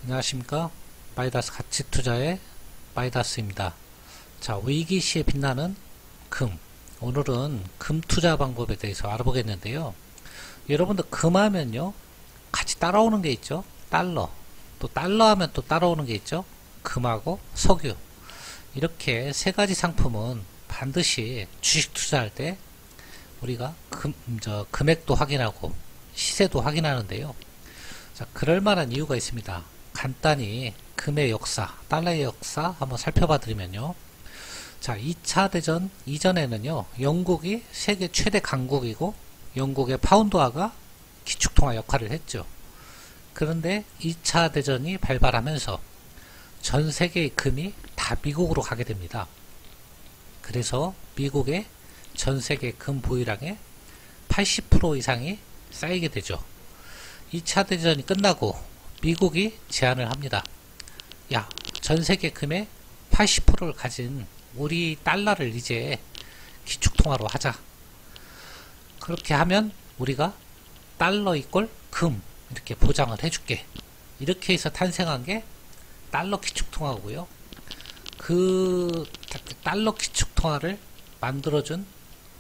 안녕하십니까. 마이다스 가치투자의 마이다스입니다. 자, 위기시에 빛나는 금. 오늘은 금 투자 방법에 대해서 알아보겠는데요. 여러분들 금하면요 같이 따라오는 게 있죠. 달러. 또 달러 하면 또 따라오는 게 있죠. 금하고 석유. 이렇게 세 가지 상품은 반드시 주식 투자할 때 우리가 금액도 확인하고 시세도 확인하는데요. 자, 그럴 만한 이유가 있습니다. 간단히 금의 역사, 달러의 역사 한번 살펴봐 드리면요. 자, 2차 대전 이전에는요, 영국이 세계 최대 강국이고, 영국의 파운드화가 기축통화 역할을 했죠. 그런데 2차 대전이 발발하면서 전 세계의 금이 다 미국으로 가게 됩니다. 그래서 미국의 전 세계 금 보유량의 80% 이상이 쌓이게 되죠. 2차 대전이 끝나고 미국이 제안을 합니다. 야, 전 세계 금의 80%를 가진 우리 달러를 이제 기축통화로 하자. 그렇게 하면 우리가 달러 이꼴 금 이렇게 보장을 해줄게. 이렇게 해서 탄생한 게 달러 기축통화고요. 그 달러 기축통화를 만들어준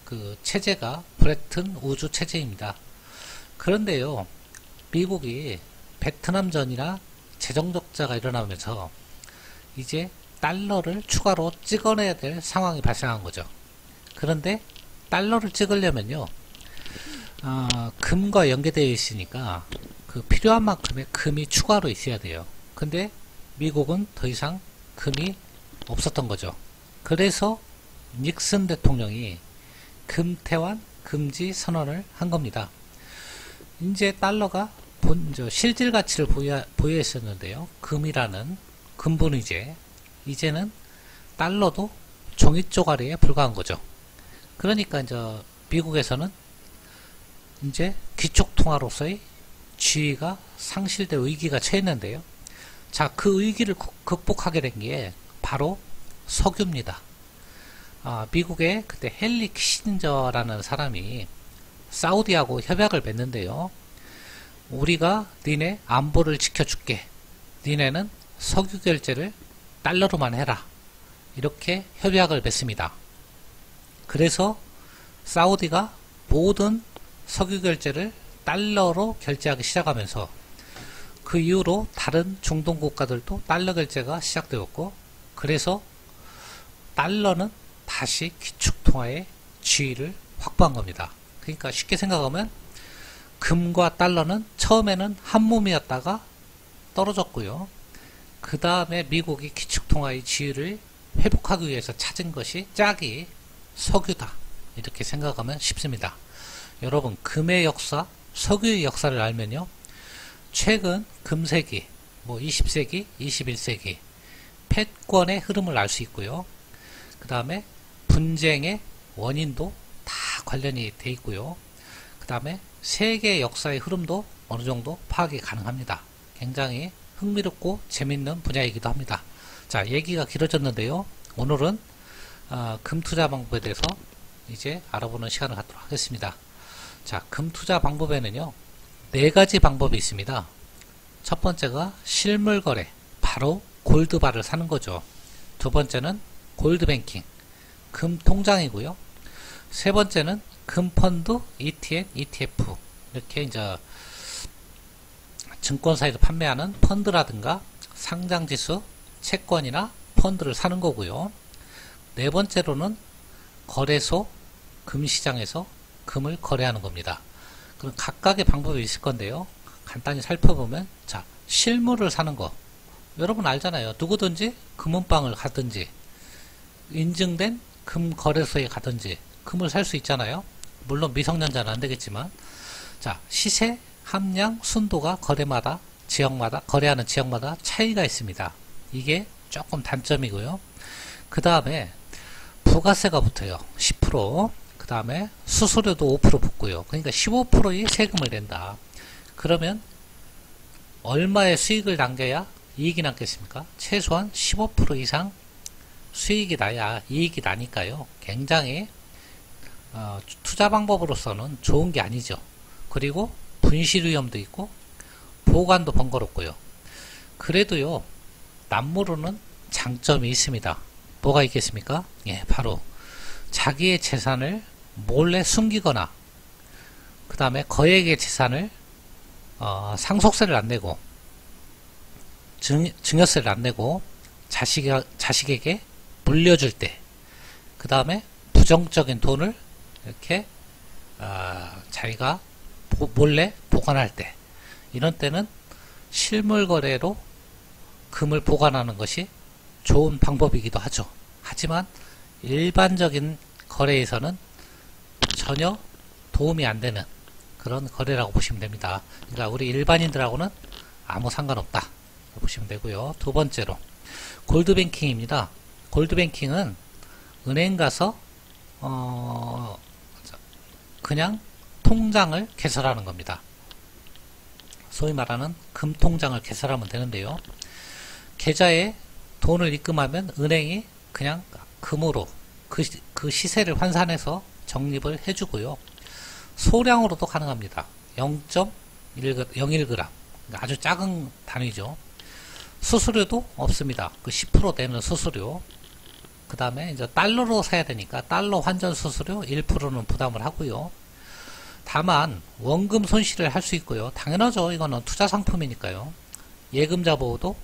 그 체제가 브레튼 우주 체제입니다. 그런데요, 미국이 베트남전이나 재정적자가 일어나면서 이제 달러를 추가로 찍어내야 될 상황이 발생한 거죠. 그런데 달러를 찍으려면요, 금과 연계되어 있으니까 그 필요한 만큼의 금이 추가로 있어야 돼요. 근데 미국은 더 이상 금이 없었던 거죠. 그래서 닉슨 대통령이 금태환 금지 선언을 한 겁니다. 이제 달러가 실질 가치를 보유했었는데요. 금이라는 근본이제, 이제는 달러도 종이 쪼가리에 불과한 거죠. 그러니까 이제 미국에서는 이제 기축통화로서의 지위가 상실될 위기가 처했는데요. 자, 그 위기를 극복하게 된 게 바로 석유입니다. 미국의 그때 헨리 키신저라는 사람이 사우디하고 협약을 맺는데요. 우리가 니네 안보를 지켜줄게. 니네는 석유 결제를 달러로만 해라. 이렇게 협약을 맺습니다. 그래서 사우디가 모든 석유 결제를 달러로 결제하기 시작하면서 그 이후로 다른 중동 국가들도 달러 결제가 시작되었고, 그래서 달러는 다시 기축통화의 지위를 확보한 겁니다. 그러니까 쉽게 생각하면 금과 달러는 처음에는 한 몸이었다가 떨어졌고요. 그 다음에 미국이 기축통화의 지위를 회복하기 위해서 찾은 것이 짝이 석유다. 이렇게 생각하면 쉽습니다. 여러분, 금의 역사, 석유의 역사를 알면요, 최근 금세기, 20세기, 21세기 패권의 흐름을 알 수 있고요. 그 다음에 분쟁의 원인도 다 관련이 돼 있고요. 그 다음에 세계 역사의 흐름도 어느 정도 파악이 가능합니다. 굉장히 흥미롭고 재밌는 분야이기도 합니다. 자, 얘기가 길어졌는데요. 오늘은 금 투자 방법에 대해서 이제 알아보는 시간을 갖도록 하겠습니다. 자, 금 투자 방법에는요, 네 가지 방법이 있습니다. 첫 번째가 실물 거래, 바로 골드바를 사는 거죠. 두 번째는 골드뱅킹, 금 통장이고요. 세 번째는 금펀드, ETN, ETF, 이렇게 이제 증권사에서 판매하는 펀드라든가 상장지수, 채권이나 펀드를 사는 거고요. 네 번째로는 거래소, 금시장에서 금을 거래하는 겁니다. 그럼 각각의 방법이 있을 건데요. 간단히 살펴보면, 자, 실물을 사는 거. 여러분 알잖아요. 누구든지 금은방을 가든지 인증된 금 거래소에 가든지 금을 살 수 있잖아요. 물론 미성년자는 안 되겠지만, 자, 시세, 함량, 순도가 거래마다, 지역마다, 거래하는 지역마다 차이가 있습니다. 이게 조금 단점이고요. 그 다음에 부가세가 붙어요. 10%. 그 다음에 수수료도 5% 붙고요. 그러니까 15%의 세금을 낸다. 그러면 얼마의 수익을 남겨야 이익이 남겠습니까? 최소한 15% 이상 수익이 나야 이익이 나니까요. 굉장히 투자 방법으로서는 좋은 게 아니죠. 그리고 분실 위험도 있고 보관도 번거롭고요. 그래도요, 남모르는 장점이 있습니다. 뭐가 있겠습니까? 예, 바로 자기의 재산을 몰래 숨기거나 그 다음에 거액의 재산을 상속세를 안 내고 증여세를 안 내고 자식에게 물려줄 때, 그 다음에 부정적인 돈을 이렇게 자기가 몰래 보관할 때, 이런 때는 실물 거래로 금을 보관하는 것이 좋은 방법이기도 하죠. 하지만 일반적인 거래에서는 전혀 도움이 안 되는 그런 거래라고 보시면 됩니다. 그러니까 우리 일반인들하고는 아무 상관없다 보시면 되고요. 두 번째로 골드뱅킹입니다. 골드뱅킹은 은행 가서 그냥 통장을 개설하는 겁니다. 소위 말하는 금통장을 개설하면 되는데요. 계좌에 돈을 입금하면 은행이 그냥 금으로 그 시세를 환산해서 적립을 해주고요. 소량으로도 가능합니다. 0.01g, 아주 작은 단위죠. 수수료도 없습니다. 그 10% 되는 수수료. 그 다음에 이제 달러로 사야 되니까 달러 환전 수수료 1%는 부담을 하고요. 다만 원금 손실을 할 수 있고요. 당연하죠. 이거는 투자 상품이니까요. 예금자 보호도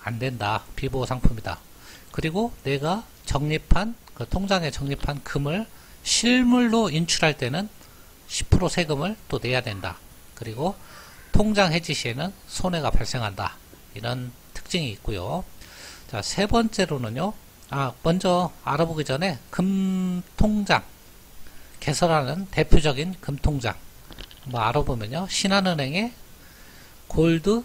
안 된다. 비보호 상품이다. 그리고 내가 적립한 그 통장에 적립한 금을 실물로 인출할 때는 10% 세금을 또 내야 된다. 그리고 통장 해지 시에는 손해가 발생한다. 이런 특징이 있고요. 자, 세 번째로는요. 먼저 알아보기 전에 금통장 개설하는 대표적인 금통장 알아보면요. 신한은행의 골드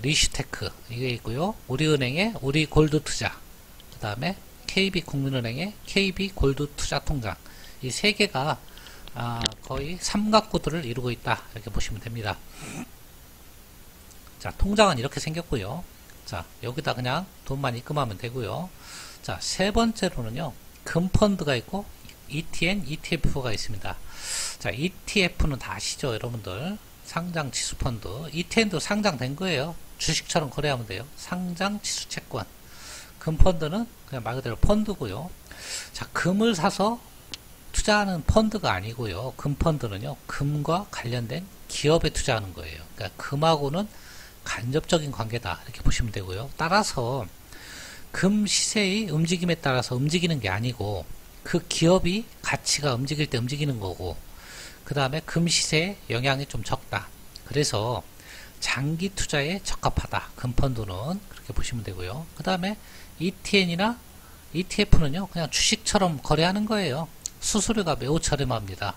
리슈테크 이게 있고요. 우리은행의 우리골드투자, 그 다음에 KB국민은행의 KB골드투자통장, 이 세 개가 거의 삼각구도를 이루고 있다 이렇게 보시면 됩니다. 자, 통장은 이렇게 생겼고요. 자, 여기다 그냥 돈만 입금하면 되고요. 자, 세 번째로는요. 금펀드가 있고 ETN, ETF가 있습니다. 자, ETF는 다 아시죠, 여러분들? 상장 지수펀드. ETN도 상장된 거예요. 주식처럼 거래하면 돼요. 상장 지수채권. 금펀드는 그냥 말 그대로 펀드고요. 자, 금을 사서 투자하는 펀드가 아니고요. 금펀드는요, 금과 관련된 기업에 투자하는 거예요. 그러니까 금하고는 간접적인 관계다 이렇게 보시면 되고요. 따라서 금 시세의 움직임에 따라서 움직이는 게 아니고 그 기업이 가치가 움직일 때 움직이는 거고, 그 다음에 금 시세의 영향이 좀 적다. 그래서 장기 투자에 적합하다. 금펀드는 그렇게 보시면 되고요. 그 다음에 ETN이나 ETF는요, 그냥 주식처럼 거래하는 거예요. 수수료가 매우 저렴합니다.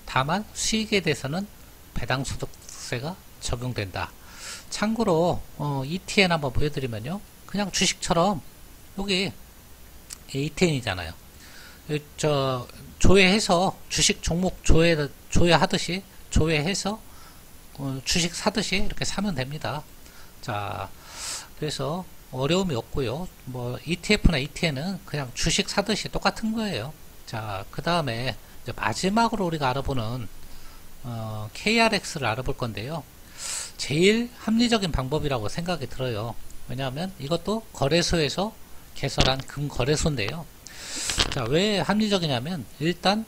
다만 수익에 대해서는 배당소득세가 적용된다. 참고로 ETN 한번 보여드리면요, 그냥 주식처럼 여기 ETN이잖아요. 조회해서 주식 종목 조회하듯이 조회해서 주식 사듯이 이렇게 사면 됩니다. 자, 그래서 어려움이 없고요. ETF나 ETN은 그냥 주식 사듯이 똑같은 거예요. 자, 그 다음에 마지막으로 우리가 알아보는 KRX를 알아볼 건데요. 제일 합리적인 방법이라고 생각이 들어요. 왜냐하면 이것도 거래소에서 개설한 금거래소인데요. 자, 왜 합리적이냐면 일단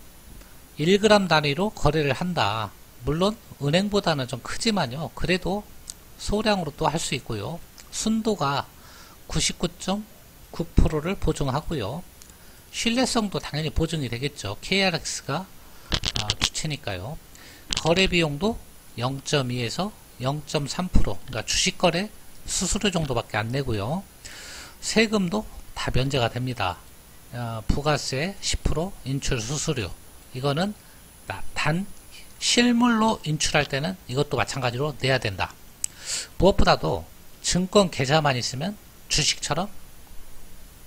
1g 단위로 거래를 한다. 물론 은행보다는 좀 크지만요. 그래도 소량으로 또 할 수 있고요. 순도가 99.9%를 보증하고요. 신뢰성도 당연히 보증이 되겠죠. KRX가 주체니까요. 거래 비용도 0.2에서 0.3%, 그러니까 주식거래 수수료 정도밖에 안 내고요. 세금도 다 면제가 됩니다. 부가세 10%, 인출 수수료, 이거는 단 실물로 인출할 때는 이것도 마찬가지로 내야 된다. 무엇보다도 증권 계좌만 있으면 주식처럼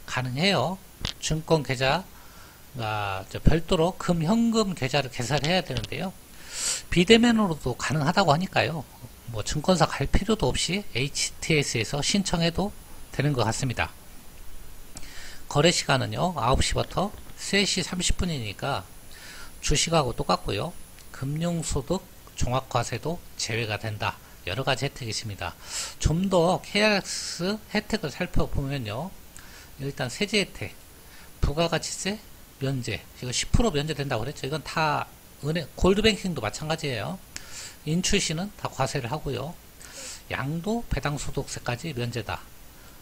가능해요. 증권 계좌 별도로 현금 계좌를 개설해야 되는데요. 비대면으로도 가능하다고 하니까요. 증권사 갈 필요도 없이 HTS에서 신청해도 되는 것 같습니다. 거래 시간은요, 9시부터 3시 30분이니까 주식하고 똑같고요. 금융소득 종합과세도 제외가 된다. 여러 가지 혜택이 있습니다. 좀 더 KRX 혜택을 살펴보면요. 일단 세제 혜택, 부가가치세 면제, 이거 10% 면제된다고 그랬죠. 이건 다 골드뱅킹도 마찬가지예요. 인출시는 다 과세를 하고요. 양도 배당소득세까지 면제다.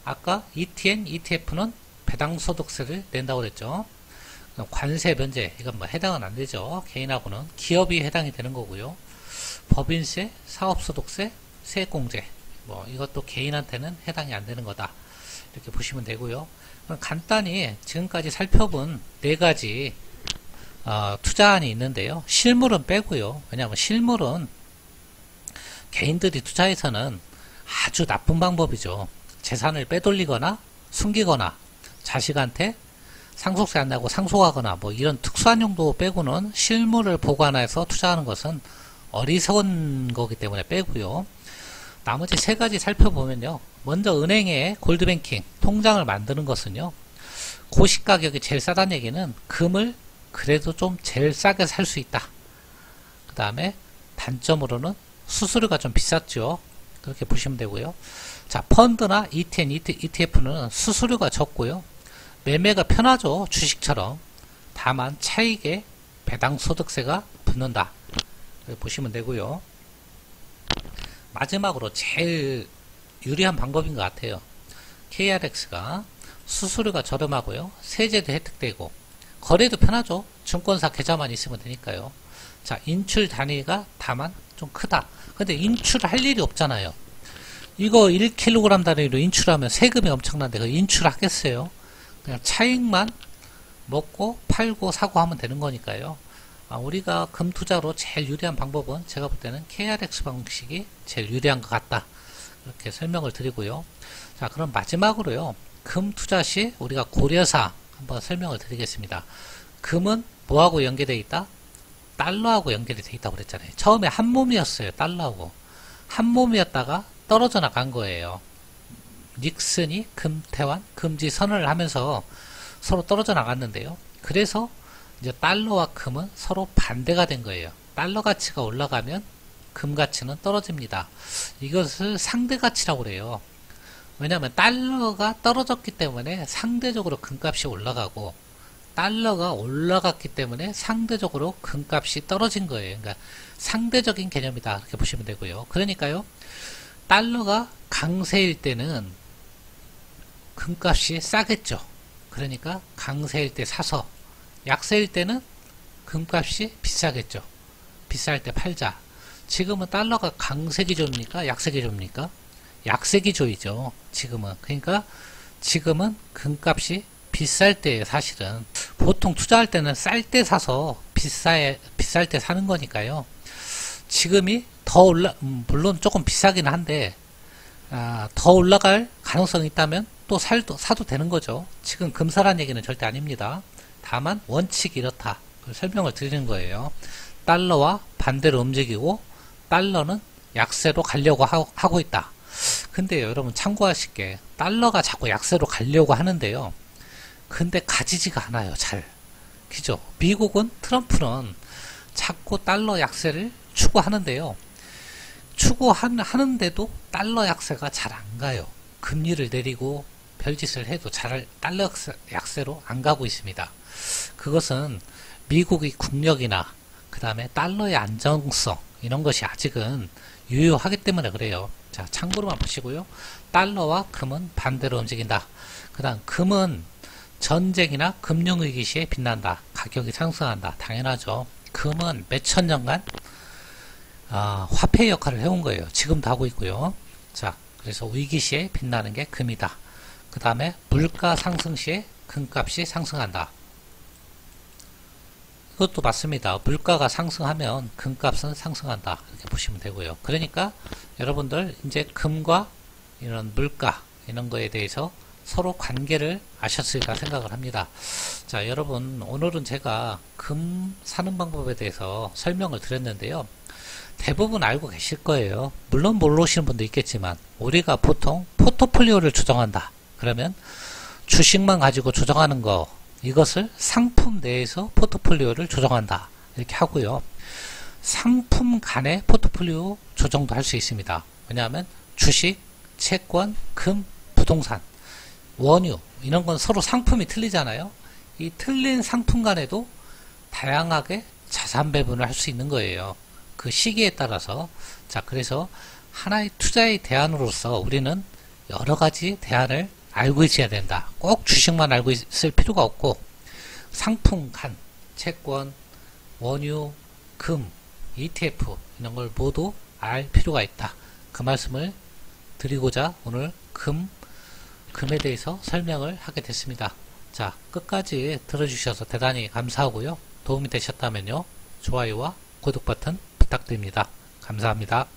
아까 ETN, ETF는 배당소득세를 낸다고 그랬죠. 관세 면제, 이건 뭐 해당은 안 되죠. 개인하고는 기업이 해당이 되는 거고요. 법인세, 사업소득세, 세액공제, 뭐 이것도 개인한테는 해당이 안 되는 거다. 이렇게 보시면 되고요. 그럼 간단히 지금까지 살펴본 네 가지 투자안이 있는데요. 실물은 빼고요. 왜냐하면 실물은 개인들이 투자해서는 아주 나쁜 방법이죠. 재산을 빼돌리거나 숨기거나 자식한테 상속세 안 내고 상속하거나 뭐 이런 특수한 용도 빼고는 실물을 보관해서 투자하는 것은 어리석은 거기 때문에 빼고요. 나머지 세 가지 살펴보면요. 먼저 은행에 골드뱅킹 통장을 만드는 것은요. 고시 가격이 제일 싸다는 얘기는 금을 그래도 좀 제일 싸게 살 수 있다. 그 다음에 단점으로는 수수료가 좀 비쌌죠. 그렇게 보시면 되고요. 자, 펀드나 ETN, ETF는 수수료가 적고요. 매매가 편하죠. 주식처럼. 다만 차익에 배당소득세가 붙는다. 보시면 되고요. 마지막으로 제일 유리한 방법인 것 같아요. KRX가 수수료가 저렴하고요. 세제도 혜택되고 거래도 편하죠. 증권사 계좌만 있으면 되니까요. 자, 인출 단위가 다만 좀 크다. 근데 인출할 일이 없잖아요. 이거 1kg 단위로 인출하면 세금이 엄청난데 그 인출하겠어요? 그냥 차익만 먹고 팔고 사고 하면 되는 거니까요. 우리가 금투자로 제일 유리한 방법은 제가 볼 때는 KRX 방식이 제일 유리한 것 같다. 이렇게 설명을 드리고요. 자, 그럼 마지막으로요. 금투자 시 우리가 고려사항 한번 설명을 드리겠습니다. 금은 뭐하고 연계되어 있다? 달러하고 연결이 되어 있다고 그랬잖아요. 처음에 한 몸이었어요. 달러하고. 한 몸이었다가 떨어져 나간 거예요. 닉슨이 금태환 금지 선언을 하면서 서로 떨어져 나갔는데요. 그래서 이제 달러와 금은 서로 반대가 된 거예요. 달러 가치가 올라가면 금 가치는 떨어집니다. 이것을 상대 가치라고 그래요. 왜냐하면 달러가 떨어졌기 때문에 상대적으로 금값이 올라가고 달러가 올라갔기 때문에 상대적으로 금값이 떨어진 거예요. 그러니까 상대적인 개념이다. 이렇게 보시면 되고요. 그러니까요. 달러가 강세일 때는 금값이 싸겠죠. 그러니까 강세일 때 사서 약세일 때는 금값이 비싸겠죠. 비쌀 때 팔자. 지금은 달러가 강세 기조입니까? 약세 기조입니까? 약세 기조이죠. 지금은. 그러니까 지금은 금값이 비쌀 때 사실은 보통 투자할 때는 쌀 때 사서 비쌀 때 사는 거니까요. 지금이 더 물론 조금 비싸긴 한데 더 올라갈 가능성이 있다면 또 사도 되는 거죠. 지금 금사란 얘기는 절대 아닙니다. 다만 원칙이 이렇다. 설명을 드리는 거예요. 달러와 반대로 움직이고 달러는 약세로 가려고 하고 있다. 근데 여러분 참고하실 게 달러가 자꾸 약세로 가려고 하는데요. 근데 가지지가 않아요. 잘. 그죠? 미국은 트럼프는 자꾸 달러 약세를 추구하는데요. 추구하는데도 달러 약세가 잘 안 가요. 금리를 내리고 별짓을 해도 잘 달러 약세로 안 가고 있습니다. 그것은 미국의 국력이나 그 다음에 달러의 안정성 이런 것이 아직은 유효하기 때문에 그래요. 자, 참고로만 보시고요. 달러와 금은 반대로 움직인다. 그 다음 금은 전쟁이나 금융위기 시에 빛난다. 가격이 상승한다. 당연하죠. 금은 몇천 년간 화폐 역할을 해온 거예요. 지금도 하고 있고요. 자, 그래서 위기 시에 빛나는 게 금이다. 그 다음에 물가 상승 시에 금값이 상승한다. 그것도 맞습니다. 물가가 상승하면 금값은 상승한다. 이렇게 보시면 되고요. 그러니까 여러분들 이제 금과 이런 물가 이런 거에 대해서 서로 관계를 아셨으리라 생각을 합니다. 자, 여러분 오늘은 제가 금 사는 방법에 대해서 설명을 드렸는데요. 대부분 알고 계실 거예요. 물론 모르시는 분도 있겠지만 우리가 보통 포트폴리오를 조정한다. 그러면 주식만 가지고 조정하는 거 이것을 상품 내에서 포트폴리오를 조정한다. 이렇게 하고요. 상품 간의 포트폴리오 조정도 할 수 있습니다. 왜냐하면 주식, 채권, 금, 부동산, 원유 이런 건 서로 상품이 틀리잖아요. 이 틀린 상품 간에도 다양하게 자산 배분을 할 수 있는 거예요. 그 시기에 따라서. 자, 그래서 하나의 투자의 대안으로서 우리는 여러 가지 대안을 알고 있어야 된다. 꼭 주식만 알고 있을 필요가 없고 상품 간, 채권, 원유, 금, ETF 이런 걸 모두 알 필요가 있다. 그 말씀을 드리고자 오늘 금에 대해서 설명을 하게 됐습니다. 자, 끝까지 들어주셔서 대단히 감사하고요. 도움이 되셨다면요. 좋아요와 구독 버튼 부탁드립니다. 감사합니다.